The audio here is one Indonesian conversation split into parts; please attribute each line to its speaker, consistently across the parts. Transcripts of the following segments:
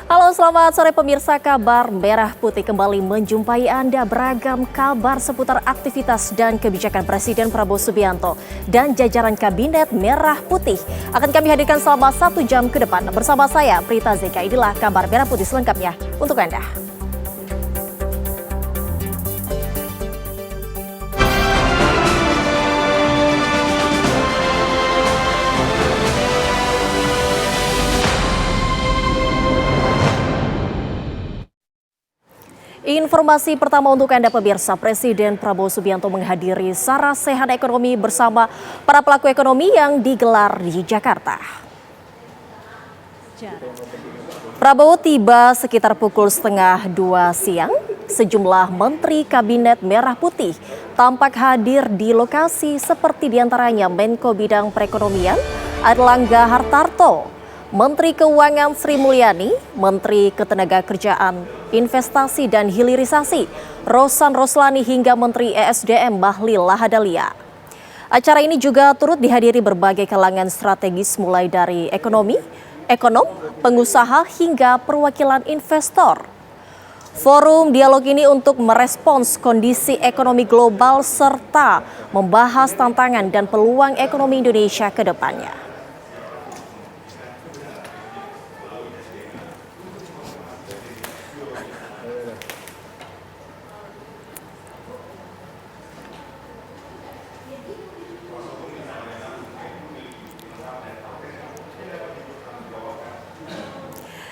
Speaker 1: Halo, selamat sore pemirsa. Kabar Merah Putih kembali menjumpai Anda. Beragam kabar seputar aktivitas dan kebijakan Presiden Prabowo Subianto dan jajaran Kabinet Merah Putih akan kami hadirkan selama 1 jam ke depan. Bersama saya, Prita Zeka. Inilah kabar Merah Putih selengkapnya untuk Anda. Informasi pertama untuk Anda pemirsa, Presiden Prabowo Subianto menghadiri Sara Sehat Ekonomi bersama para pelaku ekonomi yang digelar di Jakarta. Prabowo tiba sekitar pukul 1:30 siang. Sejumlah Menteri Kabinet Merah Putih tampak hadir di lokasi seperti diantaranya Menko Bidang Perekonomian Airlangga Hartarto, Menteri Keuangan Sri Mulyani, Menteri Ketenagakerjaan, Investasi dan Hilirisasi Rosan Roslani hingga Menteri ESDM Bahlil Lahadalia. Acara ini juga turut dihadiri berbagai kalangan strategis mulai dari ekonom, pengusaha hingga perwakilan investor. Forum dialog ini untuk merespons kondisi ekonomi global serta membahas tantangan dan peluang ekonomi Indonesia ke depannya.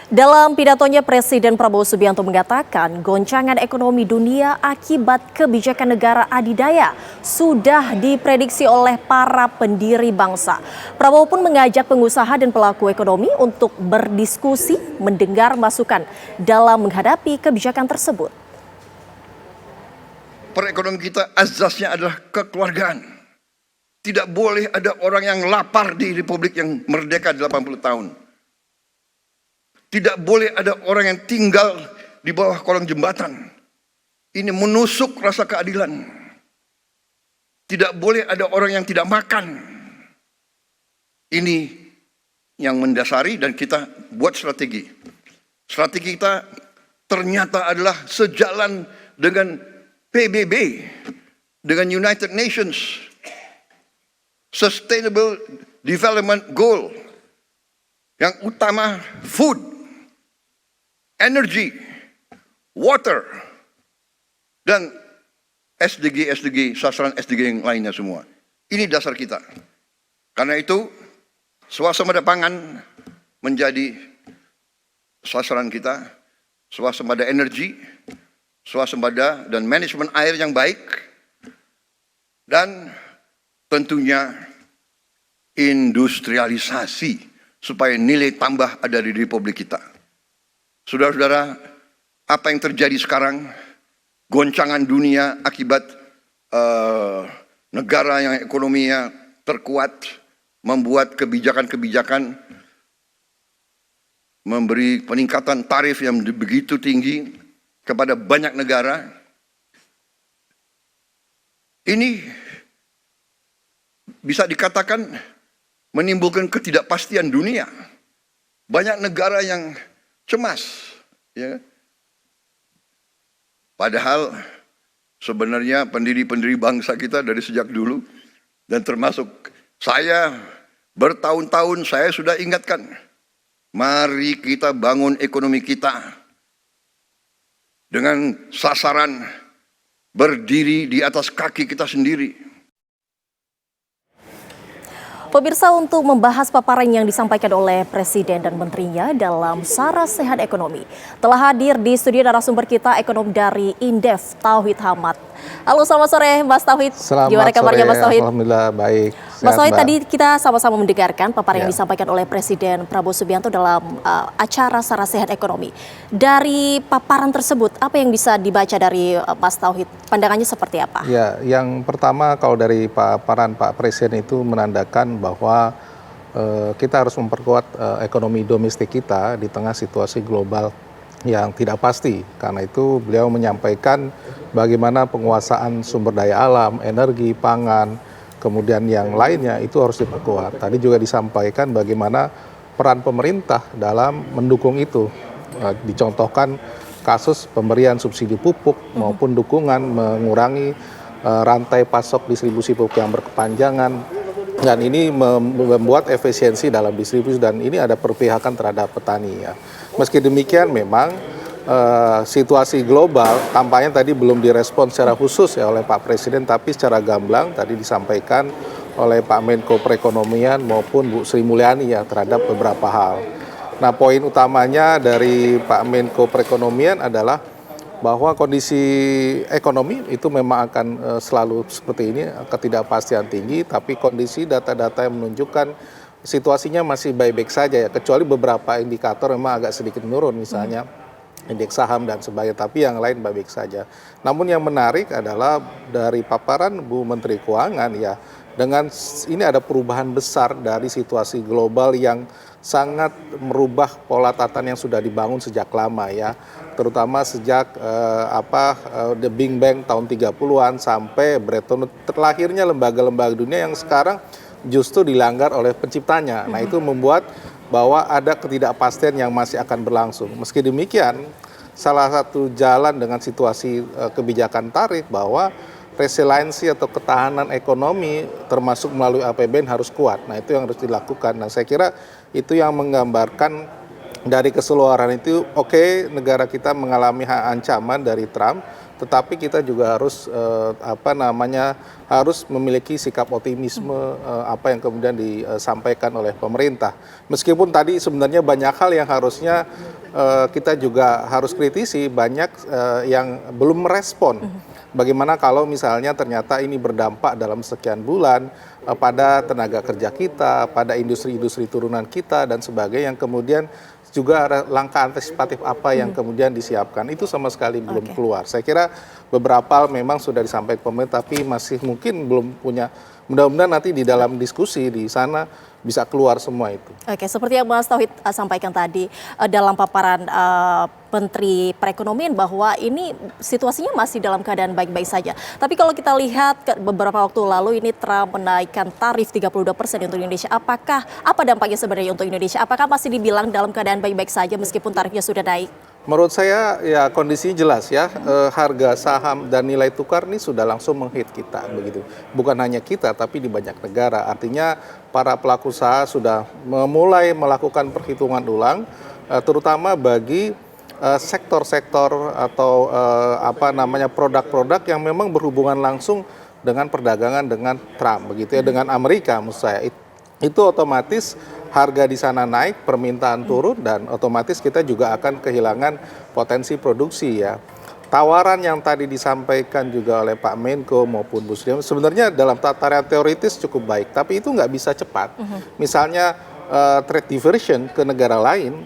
Speaker 1: Dalam pidatonya, Presiden Prabowo Subianto mengatakan goncangan ekonomi dunia akibat kebijakan negara adidaya sudah diprediksi oleh para pendiri bangsa. Prabowo pun mengajak pengusaha dan pelaku ekonomi untuk berdiskusi, mendengar masukan dalam menghadapi kebijakan tersebut.
Speaker 2: Perekonomian kita azasnya adalah kekeluargaan. Tidak boleh ada orang yang lapar di Republik yang merdeka 80 tahun. Tidak boleh ada orang yang tinggal di bawah kolong jembatan. Ini menusuk rasa keadilan. Tidak boleh ada orang yang tidak makan. Ini yang mendasari dan kita buat strategi. Strategi kita ternyata adalah sejalan dengan PBB, dengan United Nations Sustainable Development Goal. Yang utama food, energy, water, dan SDG, sasaran SDG yang lainnya semua. Ini dasar kita. Karena itu, swasembada pangan menjadi sasaran kita, swasembada energi, swasembada dan manajemen air yang baik, dan tentunya industrialisasi supaya nilai tambah ada di Republik kita. Saudara-saudara, apa yang terjadi sekarang, goncangan dunia akibat negara yang ekonominya terkuat, membuat kebijakan-kebijakan, memberi peningkatan tarif yang begitu tinggi kepada banyak negara. Ini bisa dikatakan menimbulkan ketidakpastian dunia. Banyak negara yang cemas, ya. Padahal sebenarnya pendiri-pendiri bangsa kita dari sejak dulu dan termasuk saya bertahun-tahun saya sudah ingatkan, mari kita bangun ekonomi kita dengan sasaran berdiri di atas kaki kita sendiri.
Speaker 1: Pemirsa, untuk membahas paparan yang disampaikan oleh Presiden dan menterinya dalam Sara Sehat Ekonomi, telah hadir di studio narasumber kita ekonom dari Indef, Tauhid Hamad. Halo, selamat sore Mas Tauhid. Gimana kabarnya Mas Tauhid?
Speaker 3: Alhamdulillah baik.
Speaker 1: Mas Tauhid, tadi kita sama-sama mendengarkan paparan yang disampaikan oleh Presiden Prabowo Subianto dalam acara Sara Sehat Ekonomi. Dari paparan tersebut, apa yang bisa dibaca dari Mas Tauhid? Pandangannya seperti apa?
Speaker 3: Ya, yang pertama kalau dari paparan Pak Presiden itu menandakan bahwa kita harus memperkuat ekonomi domestik kita di tengah situasi global yang tidak pasti. Karena itu beliau menyampaikan bagaimana penguasaan sumber daya alam, energi, pangan, kemudian yang lainnya itu harus diperkuat. Tadi juga disampaikan bagaimana peran pemerintah dalam mendukung itu. Dicontohkan kasus pemberian subsidi pupuk maupun dukungan mengurangi rantai pasok distribusi pupuk yang berkepanjangan, dan ini membuat efisiensi dalam distribusi, dan ini ada perpihakan terhadap petani ya. Meski demikian memang situasi global tampaknya tadi belum direspon secara khusus ya oleh Pak Presiden, tapi secara gamblang tadi disampaikan oleh Pak Menko Perekonomian maupun Bu Sri Mulyani ya terhadap beberapa hal. Nah, poin utamanya dari Pak Menko Perekonomian adalah bahwa kondisi ekonomi itu memang akan selalu seperti ini, ketidakpastian tinggi, tapi kondisi data-data yang menunjukkan situasinya masih baik-baik saja ya, kecuali beberapa indikator memang agak sedikit menurun, misalnya indeks saham dan sebagainya, tapi yang lain baik-baik saja. Namun yang menarik adalah dari paparan Bu Menteri Keuangan ya, dengan ini ada perubahan besar dari situasi global yang sangat merubah pola tatanan yang sudah dibangun sejak lama ya, terutama sejak The Big Bang tahun 30-an sampai Bretton Woods, terlahirnya lembaga-lembaga dunia yang sekarang justru dilanggar oleh penciptanya. Nah, itu membuat bahwa ada ketidakpastian yang masih akan berlangsung. Meski demikian, salah satu jalan dengan situasi kebijakan tarif bahwa resiliensi atau ketahanan ekonomi termasuk melalui APBN harus kuat. Nah, itu yang harus dilakukan. Nah, saya kira itu yang menggambarkan dari keseluruhan itu, oke, negara kita mengalami ancaman dari Trump, tetapi kita juga harus harus memiliki sikap optimisme apa yang kemudian disampaikan oleh pemerintah. Meskipun tadi sebenarnya banyak hal yang harusnya kita juga harus kritisi, banyak yang belum merespon. Bagaimana kalau misalnya ternyata ini berdampak dalam sekian bulan pada tenaga kerja kita, pada industri-industri turunan kita dan sebagainya, yang kemudian juga langkah antisipatif apa yang kemudian disiapkan, itu sama sekali belum keluar. Saya kira beberapa hal memang sudah disampaikan pemerintah, tapi masih mungkin belum punya. Mudah-mudahan nanti di dalam diskusi di sana bisa keluar semua itu.
Speaker 1: Oke, seperti yang Mas Tauhid sampaikan tadi dalam paparan Menteri Perekonomian bahwa ini situasinya masih dalam keadaan baik-baik saja. Tapi kalau kita lihat beberapa waktu lalu ini Trump menaikkan tarif 32% untuk Indonesia. Apa dampaknya sebenarnya untuk Indonesia? Apakah masih dibilang dalam keadaan baik-baik saja meskipun tarifnya sudah naik?
Speaker 3: Menurut saya ya kondisinya jelas ya, harga saham dan nilai tukar ini sudah langsung menghit kita begitu. Bukan hanya kita tapi di banyak negara. Artinya para pelaku usaha sudah mulai melakukan perhitungan ulang, terutama bagi sektor-sektor atau produk-produk yang memang berhubungan langsung dengan perdagangan dengan Trump begitu ya, dengan Amerika maksud saya. Itu otomatis harga di sana naik, permintaan turun, dan otomatis kita juga akan kehilangan potensi produksi ya. Tawaran yang tadi disampaikan juga oleh Pak Menko maupun Bu Sri sebenarnya dalam tataran teoritis cukup baik, tapi itu nggak bisa cepat. Misalnya trade diversion ke negara lain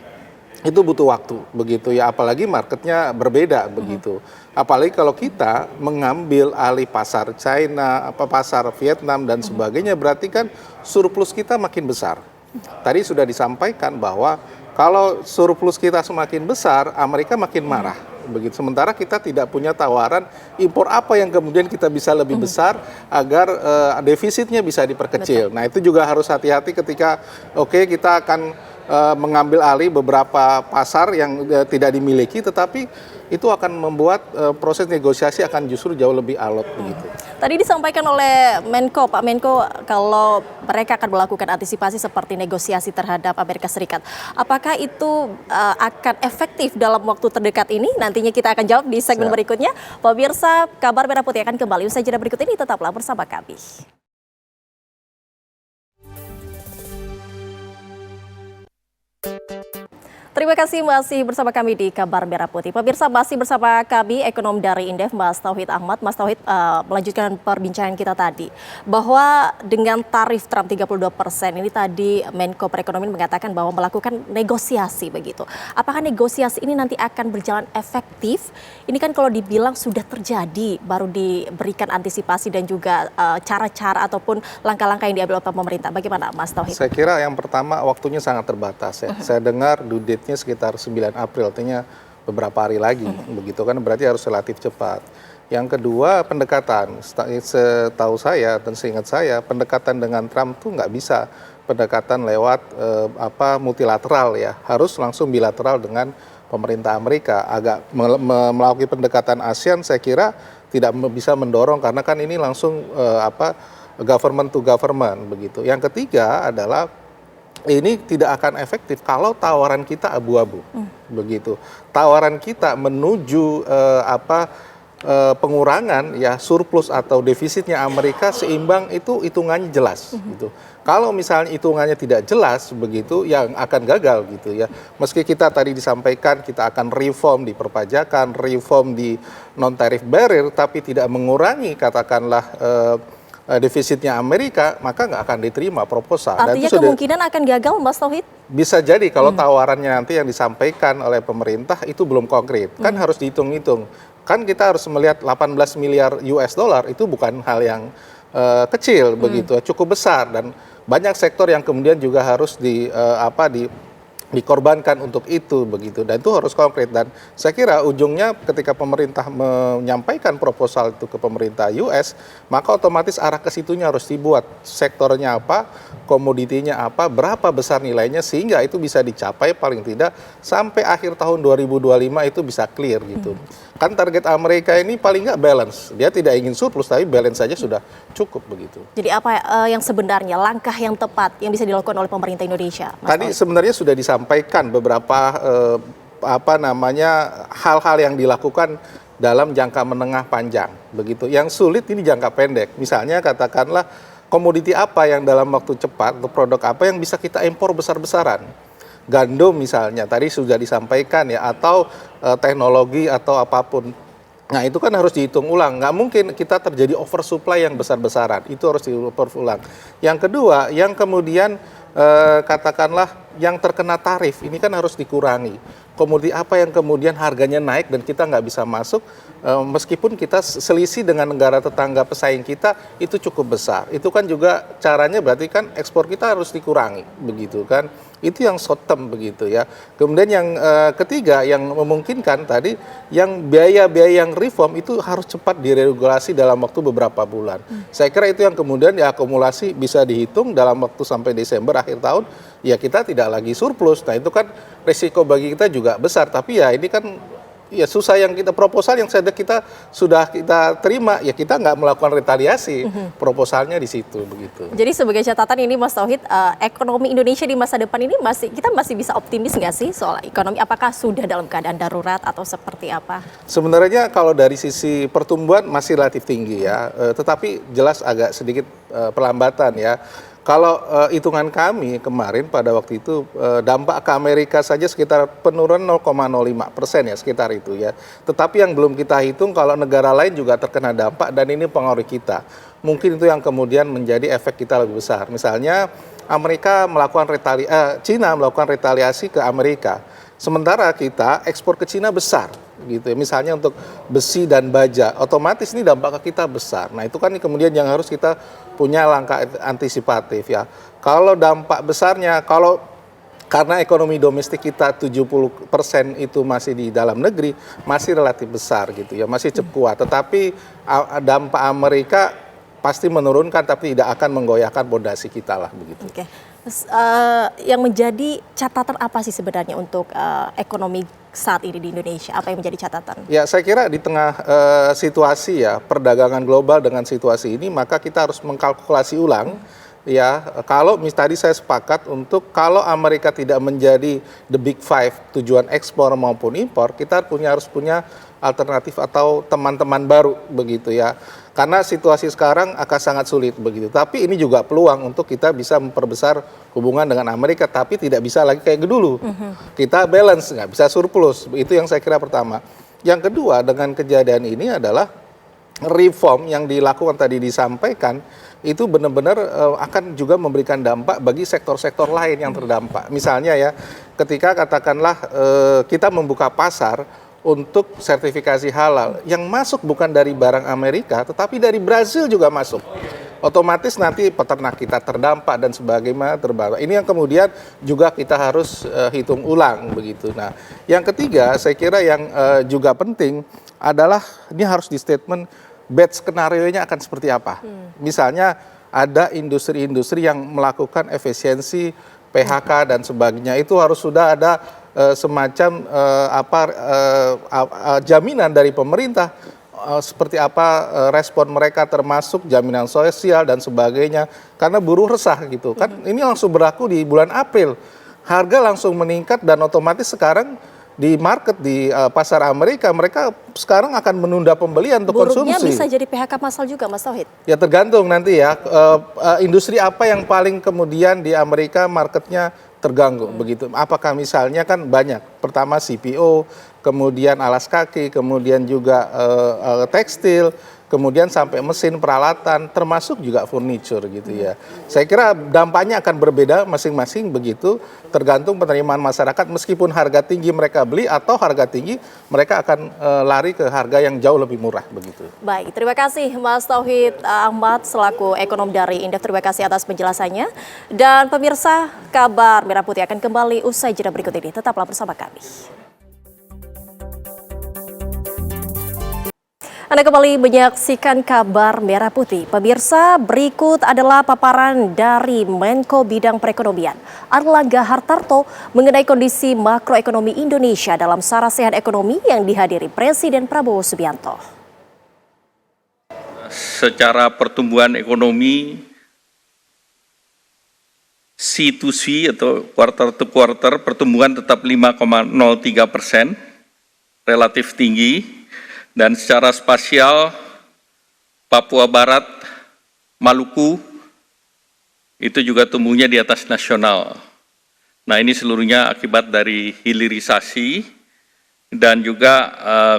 Speaker 3: itu butuh waktu begitu ya, apalagi marketnya berbeda begitu. Apalagi kalau kita mengambil alih pasar China, pasar Vietnam dan sebagainya, berarti kan surplus kita makin besar. Tadi sudah disampaikan bahwa kalau surplus kita semakin besar, Amerika makin marah begitu. Sementara kita tidak punya tawaran impor apa yang kemudian kita bisa lebih besar agar defisitnya bisa diperkecil. Nah, itu juga harus hati-hati ketika kita akan mengambil alih beberapa pasar yang tidak dimiliki, tetapi itu akan membuat proses negosiasi akan justru jauh lebih alot begitu.
Speaker 1: Tadi disampaikan oleh Pak Menko, kalau mereka akan melakukan antisipasi seperti negosiasi terhadap Amerika Serikat. Apakah itu akan efektif dalam waktu terdekat ini? Nantinya kita akan jawab di segmen berikutnya. Pemirsa, Kabar Merah Putih akan kembali usai jeda berikut ini, tetaplah bersama kami. Terima kasih masih bersama kami di Kabar Merah Putih. Pemirsa, masih bersama kami ekonom dari Indef, Mas Tauhid Ahmad. Mas Tauhid, melanjutkan perbincangan kita tadi bahwa dengan tarif Trump 32% ini tadi Menko Perekonomian mengatakan bahwa melakukan negosiasi begitu. Apakah negosiasi ini nanti akan berjalan efektif? Ini kan kalau dibilang sudah terjadi, baru diberikan antisipasi dan juga cara-cara ataupun langkah-langkah yang diambil oleh pemerintah. Bagaimana Mas Tauhid?
Speaker 3: Saya kira yang pertama waktunya sangat terbatas ya. Saya dengar due date sekitar 9 April, artinya beberapa hari lagi, begitu kan, berarti harus relatif cepat. Yang kedua, pendekatan. Setahu saya dan seingat saya, pendekatan dengan Trump tuh nggak bisa pendekatan lewat multilateral ya, harus langsung bilateral dengan pemerintah Amerika. Agak melalui pendekatan ASEAN saya kira tidak bisa mendorong karena kan ini langsung government to government begitu. Yang ketiga adalah ini tidak akan efektif kalau tawaran kita abu-abu begitu. Tawaran kita menuju pengurangan ya surplus atau defisitnya Amerika seimbang itu hitungannya jelas gitu. Kalau misalnya hitungannya tidak jelas begitu yang akan gagal gitu ya. Meski kita tadi disampaikan kita akan reform di perpajakan, reform di non tarif barrier tapi tidak mengurangi katakanlah defisitnya Amerika, maka nggak akan diterima proposal.
Speaker 1: Artinya
Speaker 3: dan
Speaker 1: kemungkinan akan gagal, Mas Tauhid?
Speaker 3: Bisa jadi kalau tawarannya nanti yang disampaikan oleh pemerintah itu belum konkret. Kan harus dihitung-hitung. Kan kita harus melihat 18 miliar US dollar itu bukan hal yang kecil begitu, cukup besar dan banyak sektor yang kemudian juga harus dikorbankan untuk itu begitu, dan itu harus konkret. Dan saya kira ujungnya ketika pemerintah menyampaikan proposal itu ke pemerintah US, maka otomatis arah ke situnya harus dibuat, sektornya apa, komoditinya apa, berapa besar nilainya, sehingga itu bisa dicapai paling tidak sampai akhir tahun 2025 itu bisa clear gitu. Kan target Amerika ini paling nggak balance, dia tidak ingin surplus tapi balance saja sudah cukup begitu.
Speaker 1: Jadi apa yang sebenarnya langkah yang tepat yang bisa dilakukan oleh pemerintah Indonesia, Mas
Speaker 3: Tadi
Speaker 1: Tauhid?
Speaker 3: sebenarnya sudah disampaikan beberapa hal-hal yang dilakukan dalam jangka menengah panjang begitu. Yang sulit ini jangka pendek. Misalnya katakanlah komoditi apa yang dalam waktu cepat atau produk apa yang bisa kita impor besar-besaran. Gandum misalnya tadi sudah disampaikan ya, atau teknologi atau apapun. Nah itu kan harus dihitung ulang, nggak mungkin kita terjadi oversupply yang besar-besaran, itu harus diukur ulang. Yang kedua, yang kemudian katakanlah yang terkena tarif, ini kan harus dikurangi. Komoditi apa yang kemudian harganya naik dan kita nggak bisa masuk, meskipun kita selisih dengan negara tetangga pesaing kita, itu cukup besar. Itu kan juga caranya berarti kan ekspor kita harus dikurangi, begitu kan. Itu yang short term begitu ya. Kemudian yang ketiga yang memungkinkan tadi yang biaya-biaya yang reform itu harus cepat diregulasi dalam waktu beberapa bulan. Saya kira itu yang kemudian diakumulasi bisa dihitung dalam waktu sampai Desember akhir tahun ya kita tidak lagi surplus. Nah itu kan risiko bagi kita juga besar, tapi ya ini kan ya susah yang kita proposal yang kita sudah kita terima ya kita nggak melakukan retaliasi proposalnya di situ begitu.
Speaker 1: Jadi sebagai catatan ini Mas Tauhid, ekonomi Indonesia di masa depan ini kita masih bisa optimis nggak sih soal ekonomi? Apakah sudah dalam keadaan darurat atau seperti apa?
Speaker 3: Sebenarnya kalau dari sisi pertumbuhan masih relatif tinggi ya, tetapi jelas agak sedikit perlambatan ya. Kalau hitungan kami kemarin pada waktu itu dampak ke Amerika saja sekitar penurunan 0,05% ya sekitar itu ya. Tetapi yang belum kita hitung kalau negara lain juga terkena dampak dan ini pengaruh kita. Mungkin itu yang kemudian menjadi efek kita lebih besar. Misalnya Cina melakukan retaliasi ke Amerika. Sementara kita ekspor ke Cina besar gitu ya. Misalnya untuk besi dan baja, otomatis ini dampak ke kita besar. Nah, itu kan kemudian yang harus kita punya langkah antisipatif ya. Kalau dampak besarnya karena ekonomi domestik kita 70% itu masih di dalam negeri, masih relatif besar gitu ya, masih cukup kuat. Tetapi dampak Amerika pasti menurunkan tapi tidak akan menggoyahkan pondasi kita lah begitu.
Speaker 1: Oke. Yang menjadi catatan apa sih sebenarnya untuk ekonomi saat ini di Indonesia? Apa yang menjadi catatan? Ya,
Speaker 3: saya kira di tengah situasi ya perdagangan global dengan situasi ini, maka kita harus mengkalkulasi ulang. Ya, kalau tadi saya sepakat untuk kalau Amerika tidak menjadi the big five tujuan ekspor maupun impor, kita harus punya alternatif atau teman-teman baru begitu ya. Karena situasi sekarang akan sangat sulit begitu. Tapi ini juga peluang untuk kita bisa memperbesar hubungan dengan Amerika, tapi tidak bisa lagi kayak dulu. Kita balance, nggak bisa surplus. Itu yang saya kira pertama. Yang kedua dengan kejadian ini adalah reform yang dilakukan tadi disampaikan itu benar-benar akan juga memberikan dampak bagi sektor-sektor lain yang terdampak. Misalnya ya, ketika katakanlah kita membuka pasar untuk sertifikasi halal yang masuk bukan dari barang Amerika tetapi dari Brazil juga masuk. Otomatis nanti peternak kita terdampak dan sebagainya terbawah. Ini yang kemudian juga kita harus hitung ulang begitu. Nah, yang ketiga saya kira yang juga penting adalah ini harus di statement bad skenario-nya akan seperti apa. Misalnya ada industri-industri yang melakukan efisiensi PHK dan sebagainya. Itu harus sudah ada semacam jaminan dari pemerintah seperti apa respon mereka, termasuk jaminan sosial dan sebagainya, karena buruh resah gitu kan. Ini langsung berlaku di bulan April, harga langsung meningkat dan otomatis sekarang di market di pasar Amerika mereka sekarang akan menunda pembelian untuk
Speaker 1: Buruknya
Speaker 3: konsumsi.
Speaker 1: bisa jadi PHK massal juga, Mas Tauhid?
Speaker 3: Ya tergantung nanti ya, industri apa yang paling kemudian di Amerika marketnya terganggu begitu. Apakah misalnya kan banyak, pertama CPO, kemudian alas kaki, kemudian juga tekstil, kemudian sampai mesin peralatan, termasuk juga furniture gitu ya. Saya kira dampaknya akan berbeda masing-masing begitu, tergantung penerimaan masyarakat, meskipun harga tinggi mereka beli atau harga tinggi mereka akan lari ke harga yang jauh lebih murah begitu.
Speaker 1: Baik, terima kasih Mas Tauhid Ahmad selaku ekonom dari Indef. Terima kasih atas penjelasannya. Dan pemirsa, kabar Merah Putih akan kembali usai jeda berikut ini. Tetaplah bersama kami. Anda kembali menyaksikan kabar Merah Putih. Pemirsa, berikut adalah paparan dari Menko Bidang Perekonomian Airlangga Hartarto mengenai kondisi makroekonomi Indonesia dalam Sarasehan Ekonomi yang dihadiri Presiden Prabowo Subianto.
Speaker 4: Secara pertumbuhan ekonomi C2C atau quarter to quarter, pertumbuhan tetap 5,03%, relatif tinggi. Dan secara spasial, Papua Barat, Maluku, itu juga tumbuhnya di atas nasional. Nah, ini seluruhnya akibat dari hilirisasi dan juga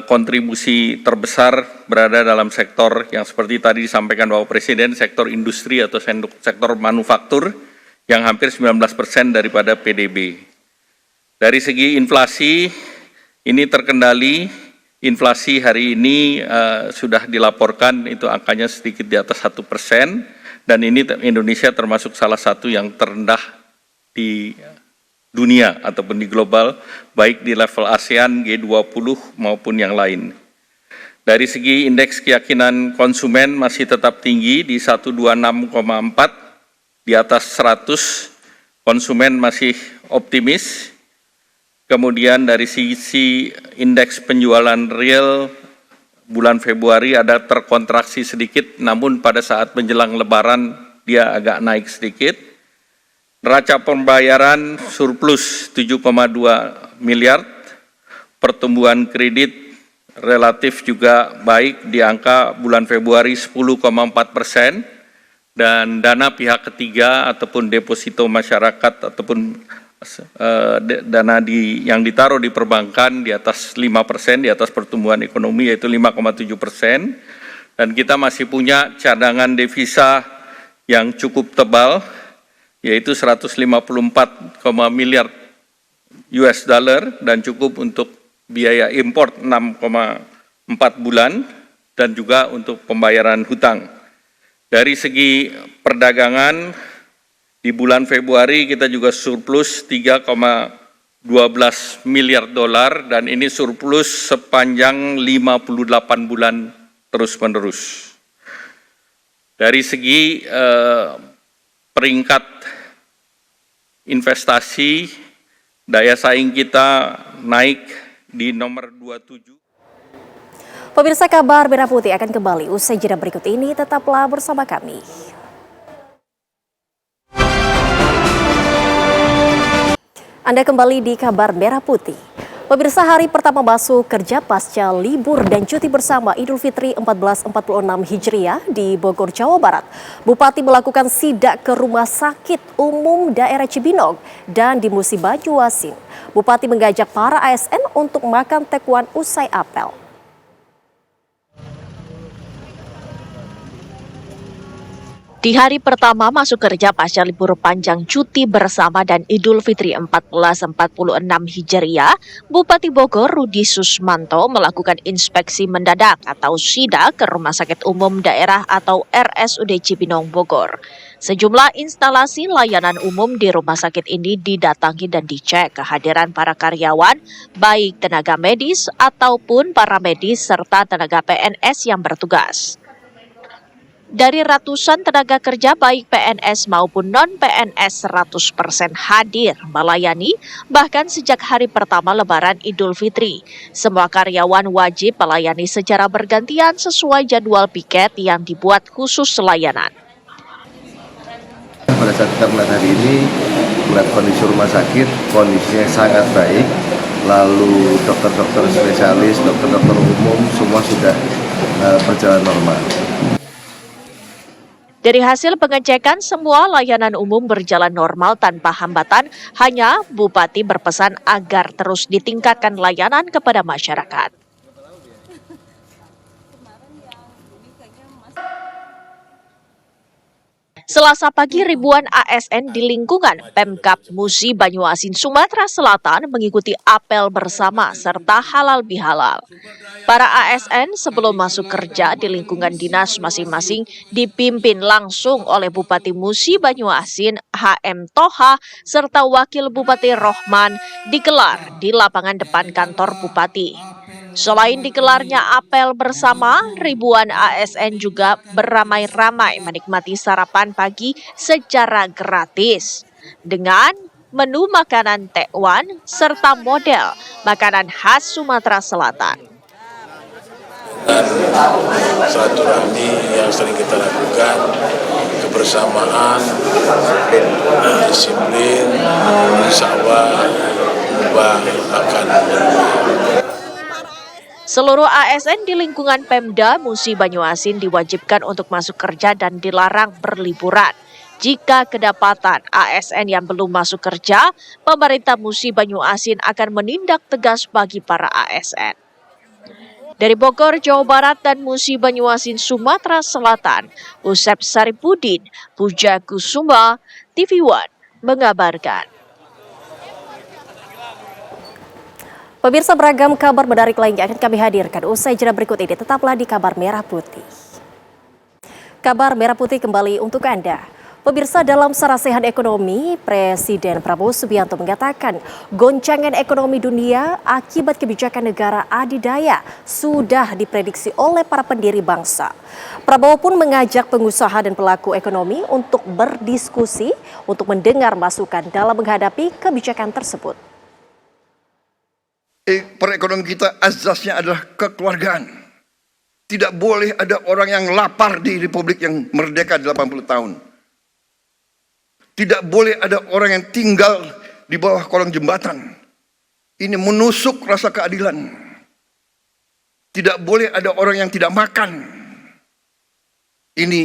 Speaker 4: kontribusi terbesar berada dalam sektor yang seperti tadi disampaikan Bapak Presiden, sektor industri atau sektor manufaktur yang hampir 19% daripada PDB. Dari segi inflasi, ini terkendali. Inflasi hari ini sudah dilaporkan itu angkanya sedikit di atas 1%, dan ini Indonesia termasuk salah satu yang terendah di dunia ataupun di global, baik di level ASEAN, G20 maupun yang lain. Dari segi indeks keyakinan konsumen masih tetap tinggi di 126,4, di atas 100, konsumen masih optimis. Kemudian dari sisi indeks penjualan real bulan Februari ada terkontraksi sedikit, namun pada saat menjelang Lebaran dia agak naik sedikit. Neraca pembayaran surplus 7,2 miliar, pertumbuhan kredit relatif juga baik di angka bulan Februari 10,4%, dan dana pihak ketiga ataupun deposito masyarakat ataupun dana yang ditaruh di perbankan di atas 5%, di atas pertumbuhan ekonomi yaitu 5,7%, dan kita masih punya cadangan devisa yang cukup tebal yaitu 154 miliar US dollar dan cukup untuk biaya import 6,4 bulan dan juga untuk pembayaran hutang. Dari segi perdagangan, di bulan Februari kita juga surplus 3,12 miliar dolar dan ini surplus sepanjang 58 bulan terus-menerus. Dari segi peringkat investasi, daya saing kita naik di nomor 27.
Speaker 1: Pemirsa, kabar Merah Putih akan kembali usai jeda berikut ini. Tetaplah bersama kami. Anda kembali di kabar Merah Putih. Pemirsa, hari pertama masuk kerja pasca libur dan cuti bersama Idul Fitri 1446 Hijriah di Bogor, Jawa Barat. Bupati melakukan sidak ke Rumah Sakit Umum Daerah Cibinong dan di Musi Banyuasin. Bupati mengajak para ASN untuk makan tekwan usai apel.
Speaker 5: Di hari pertama masuk kerja pasca libur panjang cuti bersama dan Idul Fitri 1446 Hijriah, Bupati Bogor Rudi Susmanto melakukan inspeksi mendadak atau sidak ke Rumah Sakit Umum Daerah atau RSUD Cibinong Bogor. Sejumlah instalasi layanan umum di rumah sakit ini didatangi dan dicek kehadiran para karyawan, baik tenaga medis ataupun para medis serta tenaga PNS yang bertugas. Dari ratusan tenaga kerja baik PNS maupun non-PNS 100% hadir melayani bahkan sejak hari pertama Lebaran Idul Fitri. Semua karyawan wajib melayani secara bergantian sesuai jadwal piket yang dibuat khusus layanan.
Speaker 6: Pada saat kita melihat hari ini, melihat kondisi rumah sakit, kondisinya sangat baik. Lalu dokter-dokter spesialis, dokter-dokter umum, semua sudah berjalan normal.
Speaker 5: Dari hasil pengecekan, semua layanan umum berjalan normal tanpa hambatan, hanya Bupati berpesan agar terus ditingkatkan layanan kepada masyarakat. Selasa pagi, ribuan ASN di lingkungan Pemkab Musi Banyuasin, Sumatera Selatan mengikuti apel bersama serta halal bihalal. Para ASN sebelum masuk kerja di lingkungan dinas masing-masing dipimpin langsung oleh Bupati Musi Banyuasin HM Toha serta Wakil Bupati Rohman digelar di lapangan depan kantor Bupati. Selain digelarnya apel bersama, ribuan ASN juga beramai-ramai menikmati sarapan pagi secara gratis dengan menu makanan tekwan serta model makanan khas Sumatera Selatan.
Speaker 7: Silaturahmi yang sering kita lakukan, kebersamaan, disiplin, insya Allah akan.
Speaker 5: Seluruh ASN di lingkungan Pemda Musi Banyuasin diwajibkan untuk masuk kerja dan dilarang berliburan. Jika kedapatan ASN yang belum masuk kerja, pemerintah Musi Banyuasin akan menindak tegas bagi para ASN. Dari Bogor, Jawa Barat dan Musi Banyuasin, Sumatera Selatan, Usep Saripudin, Puja Kusuma, TV One mengabarkan.
Speaker 1: Pemirsa, beragam kabar menarik lainnya akan kami hadirkan usai jeda berikut ini. Tetaplah di Kabar Merah Putih. Kabar Merah Putih kembali untuk Anda. Pemirsa, dalam sarasehan ekonomi, Presiden Prabowo Subianto mengatakan goncangan ekonomi dunia akibat kebijakan negara adidaya sudah diprediksi oleh para pendiri bangsa. Prabowo pun mengajak pengusaha dan pelaku ekonomi untuk berdiskusi untuk mendengar masukan dalam menghadapi kebijakan tersebut.
Speaker 2: Perekonomian kita azasnya adalah kekeluargaan. Tidak boleh ada orang yang lapar di Republik yang merdeka 80 tahun. Tidak boleh ada orang yang tinggal di bawah kolong jembatan. Ini menusuk rasa keadilan. Tidak boleh ada orang yang tidak makan. Ini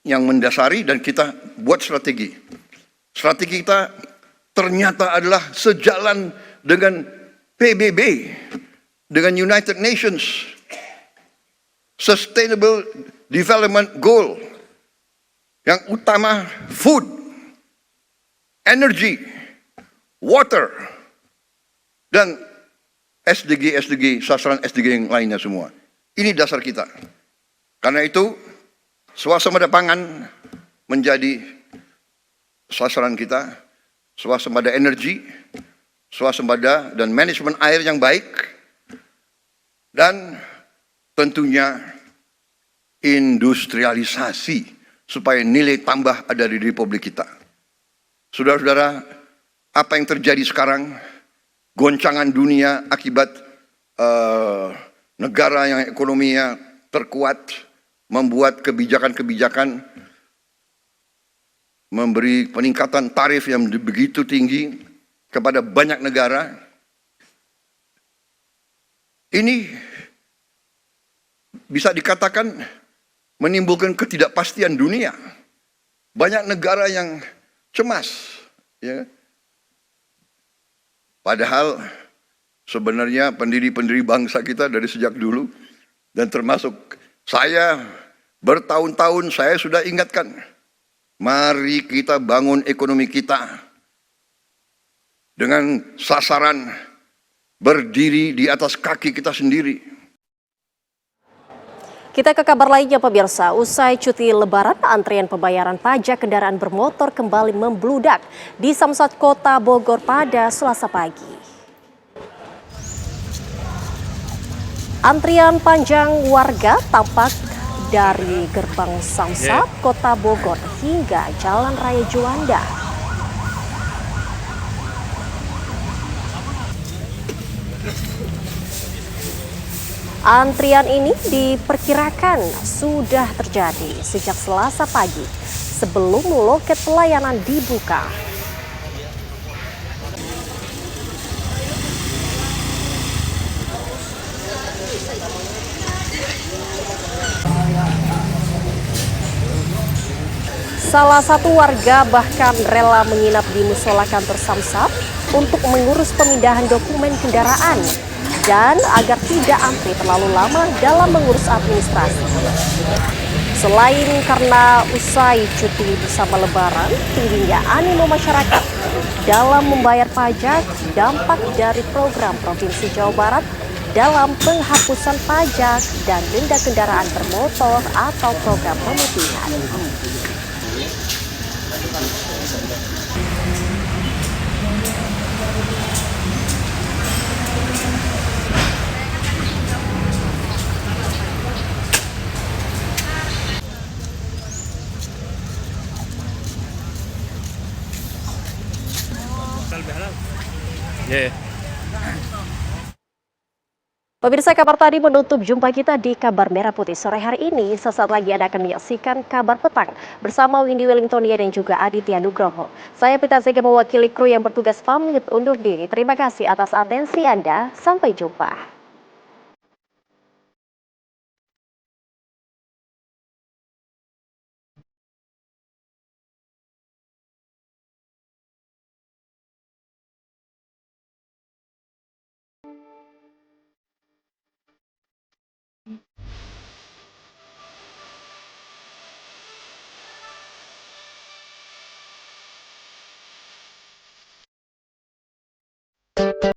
Speaker 2: yang mendasari dan kita buat strategi. Strategi kita ternyata adalah sejalan dengan PBB, dengan United Nations Sustainable Development Goal, yang utama food, energy, water, dan SDG, sasaran SDG yang lainnya semua. Ini dasar kita. Karena itu, swasembada pangan menjadi sasaran kita, swasembada energi, swasembada dan manajemen air yang baik, dan tentunya industrialisasi supaya nilai tambah ada di Republik kita. Saudara-saudara, apa yang terjadi sekarang, goncangan dunia akibat negara yang ekonominya terkuat, membuat kebijakan-kebijakan, memberi peningkatan tarif yang begitu tinggi kepada banyak negara. Ini bisa dikatakan menimbulkan ketidakpastian dunia. Banyak negara yang cemas, ya. Padahal sebenarnya pendiri-pendiri bangsa kita dari sejak dulu, dan termasuk saya bertahun-tahun saya sudah ingatkan, mari kita bangun ekonomi kita dengan sasaran berdiri di atas kaki kita sendiri.
Speaker 1: Kita ke kabar lainnya, pemirsa. Usai cuti Lebaran, antrian pembayaran pajak kendaraan bermotor kembali membludak di Samsat Kota Bogor pada Selasa pagi. Antrian panjang warga tampak dari Gerbang Samsat, Kota Bogor hingga Jalan Raya Juanda. Antrian ini diperkirakan sudah terjadi sejak Selasa pagi sebelum loket pelayanan dibuka. Salah satu warga bahkan rela menginap di musola kantor Samsat untuk mengurus pemindahan dokumen kendaraan dan agar tidak antri terlalu lama dalam mengurus administrasi. Selain karena usai cuti bersama Lebaran, tingginya animo masyarakat dalam membayar pajak dampak dari program Provinsi Jawa Barat dalam penghapusan pajak dan denda kendaraan bermotor atau program pemutihan. Pemirsa, kabar tadi menutup jumpa kita di Kabar Merah Putih sore hari ini. Sesaat lagi Anda akan menyaksikan Kabar Petang bersama Windy Wellingtonia dan juga Aditya Nugroho. Saya Pita Sega mewakili kru yang bertugas pamit undur diri. Terima kasih atas atensi Anda. Sampai jumpa.